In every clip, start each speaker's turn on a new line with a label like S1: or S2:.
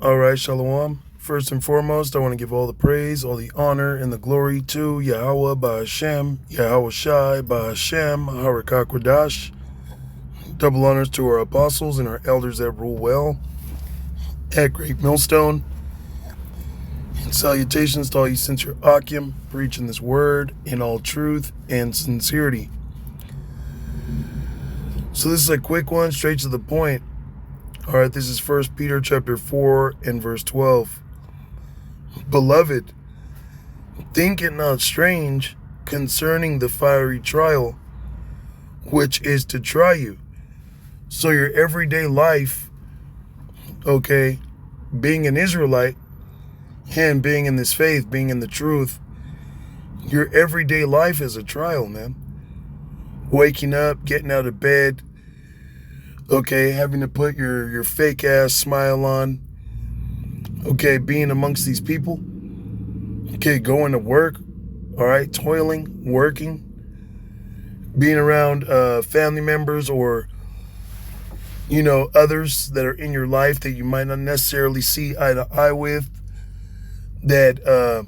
S1: All right, Shalom. First and foremost, I want to give all the praise, all the honor, and the glory to Yahweh Ba'Hashem, Yahweh Shai Ba'Hashem, Harakakwadash. Double honors to our apostles and our elders that rule well at Great Millstone. And salutations to all you sincere Akim, preaching this word in all truth and sincerity. So this is a quick one, straight to the point. All right, this is 1 Peter chapter 4 and verse 12. Beloved, think it not strange concerning the fiery trial, which is to try you. So your everyday life, okay, being an Israelite and being in this faith, being in the truth, your everyday life is a trial, man. Waking up, getting out of bed, okay, having to put your fake ass smile on, okay, being amongst these people, okay, going to work, all right, toiling, working, being around family members or, you know, others that are in your life that you might not necessarily see eye to eye with, that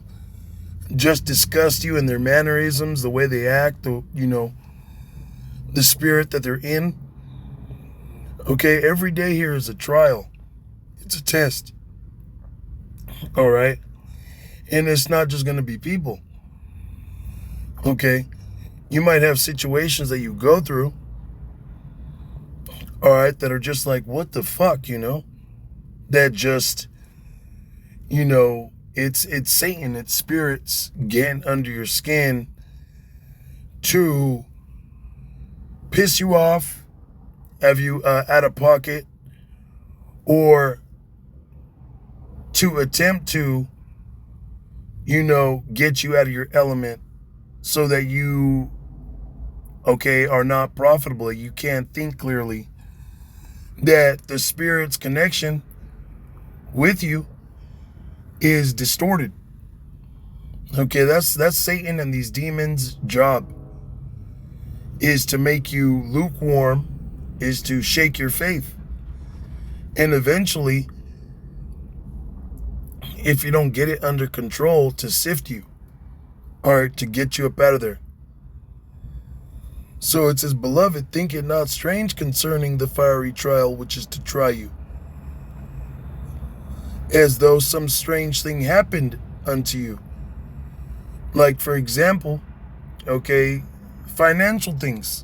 S1: just disgust you and their mannerisms, the way they act, the spirit that they're in. Okay, every day here is a trial. It's a test. All right? And it's not just going to be people. Okay? You might have situations that you go through, all right, that are just like, what the fuck, you know? That just, you know, it's Satan, it's spirits getting under your skin to piss you off, have you out of pocket, or to attempt to, you know, get you out of your element so that you, okay, are not profitable. You can't think clearly. That the spirit's connection with you is distorted. Okay, that's Satan and these demons' job, is to make you lukewarm, is to shake your faith. And eventually, if you don't get it under control, to sift you, or to get you up out of there. So it says, beloved, think it not strange concerning the fiery trial which is to try you, as though some strange thing happened unto you. Like, for example, okay, financial things.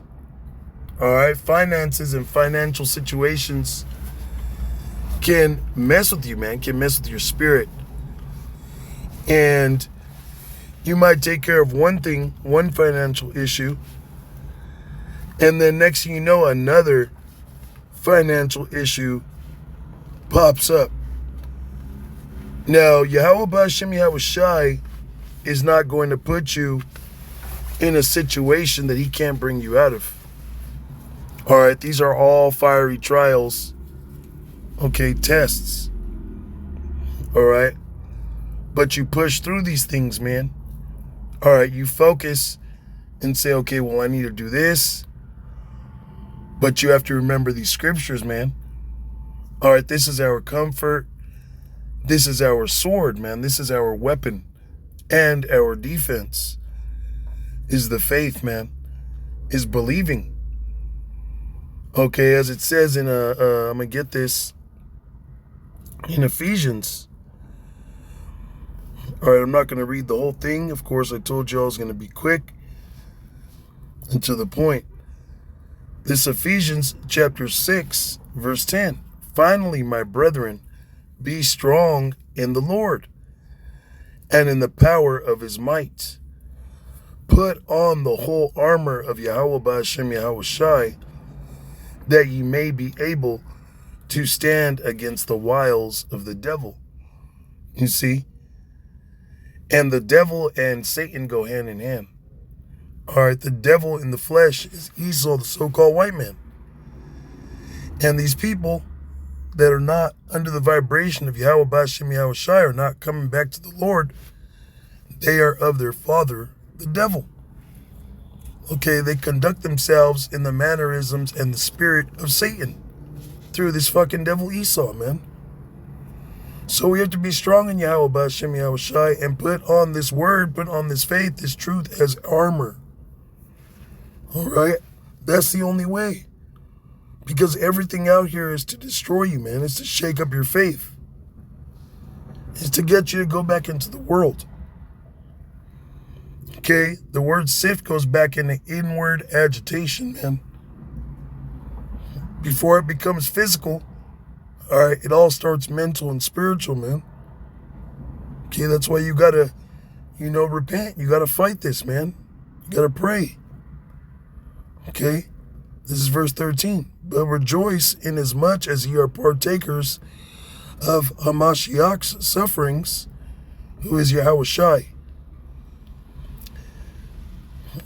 S1: All right, finances and financial situations can mess with you, man, can mess with your spirit. And you might take care of one thing, one financial issue, and then next thing you know, another financial issue pops up. Now, Yahweh Ba'Hashem Yahweh Shai is not going to put you in a situation that he can't bring you out of. All right, these are all fiery trials, okay, tests. All right, but you push through these things, man. All right, you focus and say, okay, well, I need to do this. But you have to remember these scriptures, man. All right, this is our comfort. This is our sword, man. This is our weapon. And our defense is the faith, man, is believing. Okay, as it says in, I'm going to get this in Ephesians. All right, I'm not going to read the whole thing. Of course, I told you I was going to be quick and to the point. This Ephesians chapter 6, verse 10. Finally, my brethren, be strong in the Lord and in the power of his might. Put on the whole armor of Yahweh Ba'Hashem Yahweh Shai, that ye may be able to stand against the wiles of the devil. You see? And the devil and Satan go hand in hand. All right, the devil in the flesh is Esau, the so-called white man. And these people that are not under the vibration of Yahweh Ba'Hashem Yahweh Shai are not coming back to the Lord. They are of their father, the devil. Okay, they conduct themselves in the mannerisms and the spirit of Satan through this fucking devil Esau, man. So we have to be strong in Yahweh B'Hashem Yahweh Shai and put on this word, put on this faith, this truth as armor. All right? That's the only way. Because everything out here is to destroy you, man. It's to shake up your faith. It's to get you to go back into the world. Okay? The word sift goes back into inward agitation, man. Before it becomes physical, all right, it all starts mental and spiritual, man. Okay, that's why you gotta, repent. You gotta fight this, man. You gotta pray. Okay? This is verse 13. But rejoice inasmuch as ye are partakers of Hamashiach's sufferings, who is Yahweh Shai.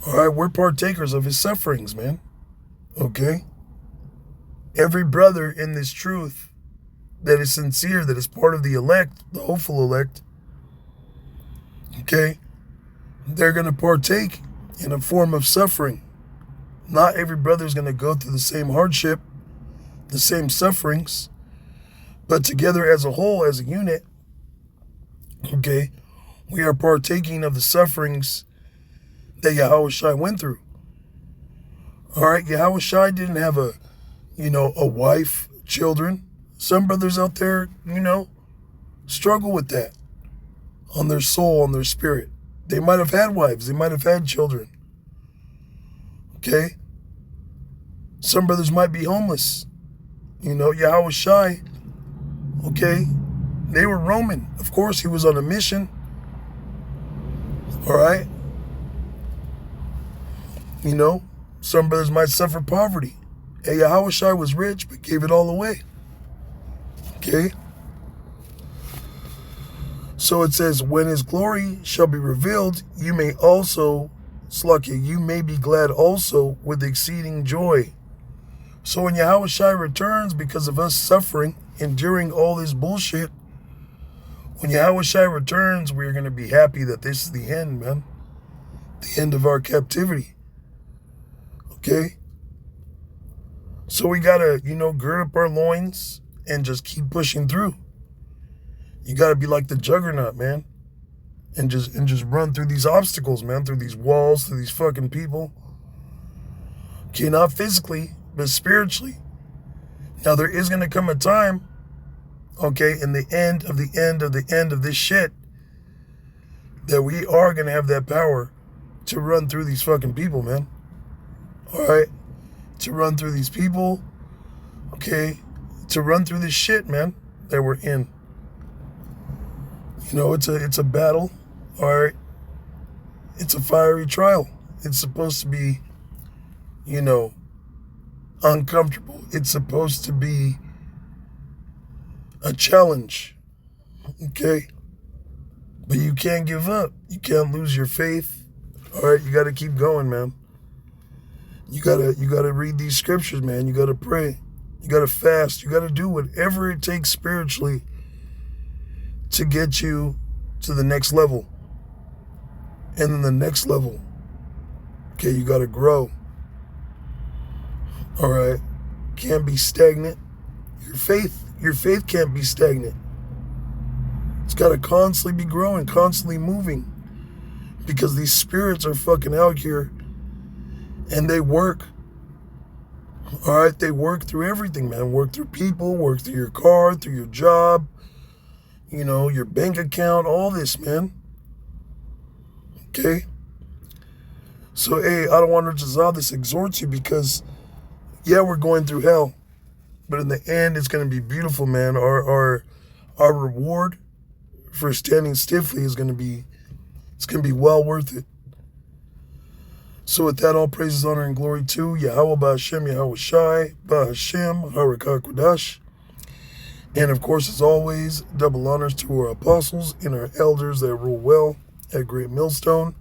S1: All right, we're partakers of his sufferings, man. Okay? Every brother in this truth that is sincere, that is part of the elect, the hopeful elect, okay, they're going to partake in a form of suffering. Not every brother is going to go through the same hardship, the same sufferings, but together as a whole, as a unit, okay, we are partaking of the sufferings that Yahweh Shai went through. All right, Yahweh Shai didn't have a wife, children. Some brothers out there, struggle with that on their soul, on their spirit. They might have had wives. They might have had children. Okay? Some brothers might be homeless. Yahweh Shai, okay? They were Roman. Of course, he was on a mission. All right? Some brothers might suffer poverty. Hey, Yahweh Shai was rich, but gave it all away. Okay? So it says, when his glory shall be revealed, you may be glad also with exceeding joy. So when Yahweh Shai returns because of us suffering, enduring all this bullshit, when Yahweh Shai returns, we're going to be happy that this is the end, man. The end of our captivity. Okay? So we got to, gird up our loins and just keep pushing through. You got to be like the juggernaut, man. And just run through these obstacles, man. Through these walls, through these fucking people. Okay, not physically, but spiritually. Now, there is going to come a time, okay, in the end of the end of the end of this shit, that we are going to have that power to run through these fucking people, man. All right? To run through these people, okay? To run through this shit, man, that we're in. It's a battle, all right? It's a fiery trial. It's supposed to be, uncomfortable. It's supposed to be a challenge, okay? But you can't give up. You can't lose your faith, all right? You got to keep going, man. You gotta read these scriptures, man. You gotta pray. You gotta fast. You gotta do whatever it takes spiritually to get you to the next level. And then the next level. Okay, you gotta grow. All right. Can't be stagnant. Your faith can't be stagnant. It's gotta constantly be growing, constantly moving. Because these spirits are fucking out here. And they work. All right, they work through everything, man. Work through people, work through your car, through your job, your bank account, all this, man. Okay? So, hey, I don't want to just how this exhorts you because, yeah, we're going through hell. But in the end, it's going to be beautiful, man. Our reward for standing stiffly is going to be, it's going to be well worth it. So with that, all praises, honor, and glory to Yahweh B'Hashem, Yahweh Shai, B'Hashem, Harakah Kodash. And of course, as always, double honors to our apostles and our elders that rule well at Great Millstone.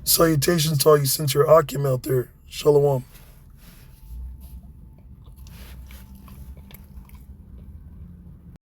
S1: Salutations to all you sincere Akim out there. Shalom.